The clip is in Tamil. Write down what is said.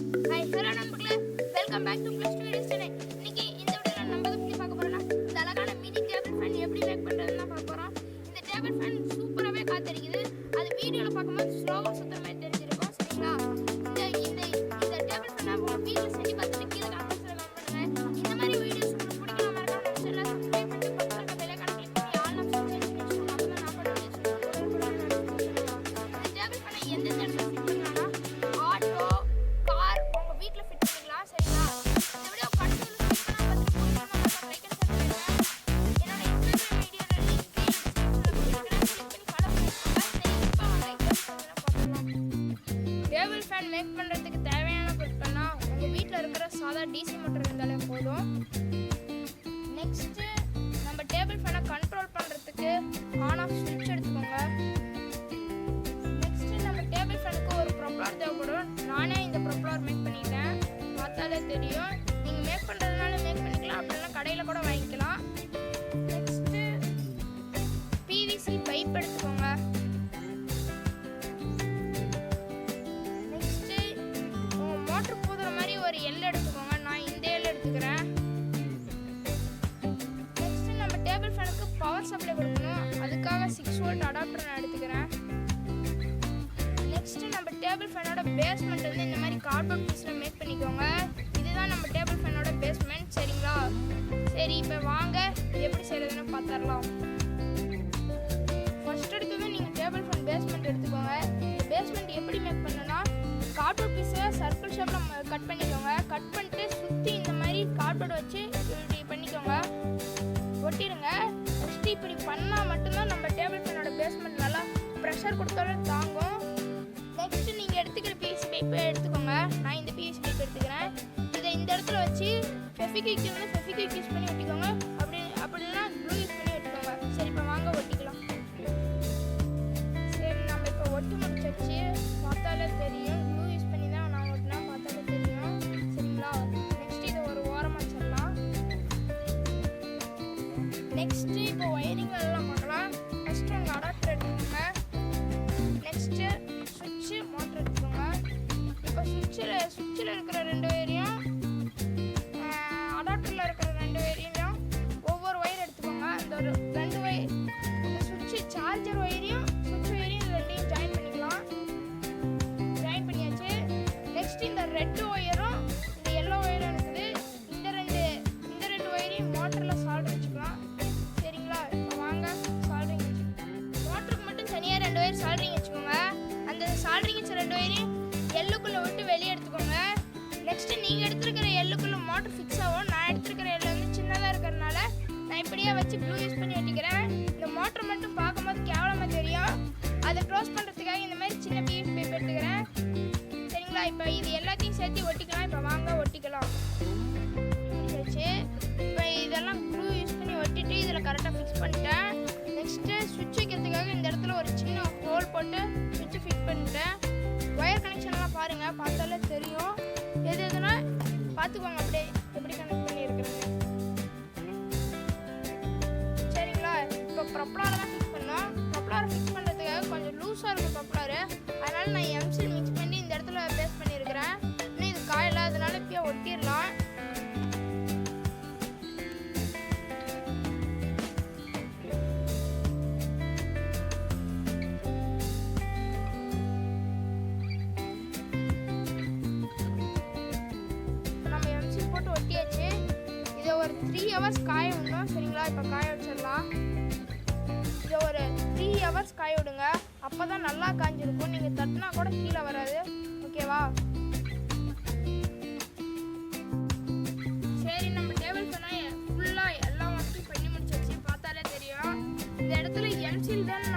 ஹாய் ஹலோ நண்பர்களே, welcome back to plus 2 videos channel. இன்னைக்கு இந்த வீடியோல நம்ம எதை பத்தி பார்க்க போறோம்னா, இந்த அழகான மினி டேபிள் ஃபேன் எப்படி மேக் பண்றதுன்னு தான் பார்க்க போறோம். இந்த டேபிள் ஃபேன் சூப்பராகவே காத்தடிக்குது. அது வீடியோல பார்க்கும்போது ஸ்லோவா சுத்துற மாதிரி தெரிஞ்சிருக்கும். சரிங்களா? இந்த இந்த டேபிள் ஃபேனை உங்க வீட்ல செஞ்சு பார்த்துட்டு கீழே கமெண்ட்ஸ்ல கமெண்ட் பண்ணுங்க. இந்த மாதிரி வீடியோஸ் உங்களுக்கு பிடிக்கணும் மறக்காம நம்ம சேனலை சப்ஸ்கிரைப் பண்ணி பக்கத்துல இருக்க பெல் ஐகானை கிளிக் பண்ணி ஆல் ஆப்ஷன் செட் பண்ணி வச்சுக்கோங்க. அப்பதான் நான் போடுற வீடியோஸ் இந்த டேபிள் ஃபேனை எந்த இடத்துல ஃபிட் பண்ணலாம்னா ஆட்டோ கார் உங்க வீட்ல ஃபிட் பண்ணிக்கலாம். சரிங்களா? இந்த வீடியோ கடைசில ஸ்கிப் பண்ணாம பார்த்துட்டு லைக் அண்ட் சப்ஸ்கிரைப் பண்ணுங்க. என்னோட இன்ஸ்டாகிராம் ஐடியோட லிங்க் டிஸ்கிரிப்ஷன்ல கொடுத்திருக்கேன். கிளிக் பண்ணி ஃபாலோ பண்ணிக்கோங்க. சரி, இப்போ வாங்க பார்க்கலாம். டேபிள் ஃபேன் மேக் பண்றதுக்கு தேவையான பொருட்கள்னா உங்க வீட்ல இருக்கிற சாதா டிசி மோட்டார் இருந்தாலே போதும். நெக்ஸ்ட் நம்ம டேபிள் ஃபேனை கண்ட்ரோல் பண்றதுக்கு ஆன் ஆஃப் ஸ்விட்ச் எடுத்துக்கோங்க. நெக்ஸ்ட் நம்ம டேபிள் ஃபேனுக்கு ஒரு ப்ரொப்பலர் தேவைப்படும். நானே இந்த ப்ரொப்பலர் மேக் பண்ணிட்டேன், பார்த்தாலே தெரியும். நீங்கள் மேக் பண்ணுறதுனால மேக் பண்ணிக்கலாம், அப்படின்னா கடையில் கூட வாங்கிக்கலாம். நெக்ஸ்ட்டு பிவிசி பைப் எடுத்துக்கோங்க. நெக்ஸ்ட்டு மோட்ரு பூதுற மாதிரி ஒரு எல் எடுத்துக்கோங்க. நான் இந்த எல் எடுத்துக்கிறேன். நெக்ஸ்ட்டு நம்ம டேபிள் ஃபேனுக்கு பவர் சப்ளை கொடுக்கணும். அதுக்காக 6 வோல்ட் அடாப்டர் நான் எடுத்துக்கிறேன். நெக்ஸ்ட் நம்ம டேபிள் ஃபேனோட பேஸ்மெண்ட் வந்து இந்த மாதிரி கார்ட்போர்ட் பீஸ்ல மேக் பண்ணிக்கோங்க. இதுதான் நம்ம டேபிள் ஃபேனோட பேஸ்மெண்ட். சரிங்களா? சரி, இப்போ வாங்க எப்படி செய்யறதுன்னு பார்த்துடலாம். ஃபர்ஸ்ட் எடுத்தது நீங்கள் டேபிள் ஃபேன் பேஸ்மெண்ட் எடுத்துக்கோங்க. இந்த பேஸ்மெண்ட் எப்படி மேக் பண்ணணும்னா, கார்ட்போர்ட் பீஸை சர்க்கிள் ஷேப்பில் கட் பண்ணிக்கோங்க. கட் பண்ணிட்டு சுற்றி இந்த மாதிரி கார்ட்போர்ட் வச்சு இப்படி பண்ணிக்கோங்க, ஒட்டிடுங்க. ஃபஸ்ட்டு இப்படி பண்ணால் மட்டும்தான் நம்ம டேபிள் ஃபேனோட பேஸ்மெண்ட் நல்லா ப்ரெஷர் கொடுத்தாலும் தாங்கும். நெக்ஸ்ட் நீங்கள் எடுத்துக்கிற பிவிசி பைப்பை எடுத்துக்கோங்க. நான் இந்த பிவிசி பைப் எடுத்துக்கிறேன். இதை இந்த இடத்துல வச்சு ஃபெவிக்விக் வந்து ஃபெவிக்விக் யூஸ் பண்ணி ஒட்டிக்கோங்க. அப்படின்னா க்ளூ யூஸ் பண்ணி ஒட்டிக்கோங்க. சரி, இப்போ வாங்க ஒட்டிக்கலாம். சரி, நம்ம இப்போ ஒட்டி முடிச்சாச்சு, பார்த்தாலே தெரியும். க்ளூ யூஸ் பண்ணி தான் நான் ஒட்டினா, பார்த்தாலே தெரியும். சரிங்களா? நெக்ஸ்ட் இதை ஒரு ஓரமாக வச்சிடலாம். நெக்ஸ்ட் இப்போ ஒயரிங் எல்லாம் பார்க்கலாம். ஃபஸ்ட்டு உங்கள் அடாப்டர் எடுத்துக்கோங்க. நெக்ஸ்ட்டு சுவிட்சு மோட்டர் எடுத்துக்கோங்க. இப்போ சுவிட்சில் இருக்கிற 2 வயரையும் அடாப்டரில் இருக்கிற 2 வயரையும் ஒவ்வொரு ஒயர் எடுத்துக்கோங்க. அந்த ஒரு 2 ஒயர், இந்த சுவிட்சு சார்ஜர் ஒயரையும் சுவிட்ச் ஒயரையும் ரெண்டையும் ஜாயின் பண்ணிக்கலாம். ஜாயின் பண்ணியாச்சு. நெக்ஸ்ட் இந்த ரெட் ஒயரும் இந்த எல்லோ ஒயரும் இருக்குது. இந்த ரெண்டு ஒயரையும் மோட்டரில் சால்ட் வச்சுக்கலாம். சரிங்களா? இப்போ வாங்க சால்ட்ரிங் வச்சுக்கலாம். மோட்டருக்கு மட்டும் தனியாக 2 ஒயர் சால்ட்ரிங் வச்சுக்கோங்க. அந்த சால்ட்ரிங் வச்ச 2 ஒயரையும் எல்லுக்குள்ளே விட்டு வெளியே எடுத்துக்கோங்க. நெக்ஸ்ட் நீங்கள் எடுத்துருக்கிற எல்லுக்குள்ளே மோட்டர் ஃபிக்ஸ் ஆகும். நான் எடுத்துருக்கிற எல்லு வந்து சின்னதாக இருக்கிறதுனால நான் இப்படியே வச்சு ப்ளூ யூஸ் பண்ணி ஒட்டிக்கிறேன். இந்த மோட்டர் மட்டும் பார்க்கும்போது கேவலமாக தெரியும். அதை க்ளோஸ் பண்ணுறதுக்காக இந்த மாதிரி சின்ன பிவிசி பைப் எடுத்துக்கிறேன். சரிங்களா? இப்போ இது எல்லாத்தையும் சேர்த்து ஒட்டிக்கலாம். இப்போ வாங்க ஒட்டிக்கலாம். முடிச்சாச்சு. இப்போ இதெல்லாம் ப்ளூ யூஸ் பண்ணி ஒட்டிட்டு இதில் கரெக்டாக ஃபிக்ஸ் பண்ணிட்டேன். நெக்ஸ்ட்டு சுவிட்ச் வைக்கிறதுக்காக இந்த இடத்துல ஒரு சின்ன ஹோல் போட்டு சுவிட்சை ஃபிட் பண்ணிட்டேன். ஒயர் கனெக்ஷன்லாம் பாருங்கள், பார்த்தாலே தெரியும். எதுனா பார்த்துக்கோங்க அப்படியே எப்படி கனெக்ட் பண்ணியிருக்கிறேங்க. சரிங்களா? இப்போ ப்ரொப்பலரை தான் ஃபிக்ஸ் பண்ணோம். ப்ரொப்பலரை ஃபிக்ஸ் பண்ணுறதுக்காக கொஞ்சம் லூஸாக இருக்கும் ப்ரொப்பலரு. அதனால் நான் எம்சில் மிக்ஸ் பண்ணி இந்த இடத்துல பேஸ்ட் பண்ணியிருக்கிறேன். இன்னும் இது காயலை, அதனால இப்போயே ஒட்டிடலாம். போட்டு ஒட்டியாச்சு. இதை ஒரு 3 ஹவர்ஸ் காய விடணும். சரிங்களா? இப்போ காய வச்சிடலாம். இதை ஒரு 3 ஹவர்ஸ் காய விடுங்க. அப்போ தான் நல்லா காஞ்சிருக்கும். நீங்கள் தட்டினா கூட கீழே வராது. ஓகேவா? சரி, நம்ம டேபிள் ஃபேனை ஃபுல்லாக எல்லாம் ஒர்க்கும் பண்ணி முடிச்சாச்சு, பார்த்தாலே தெரியும். இந்த இடத்துல எம்சில் தான்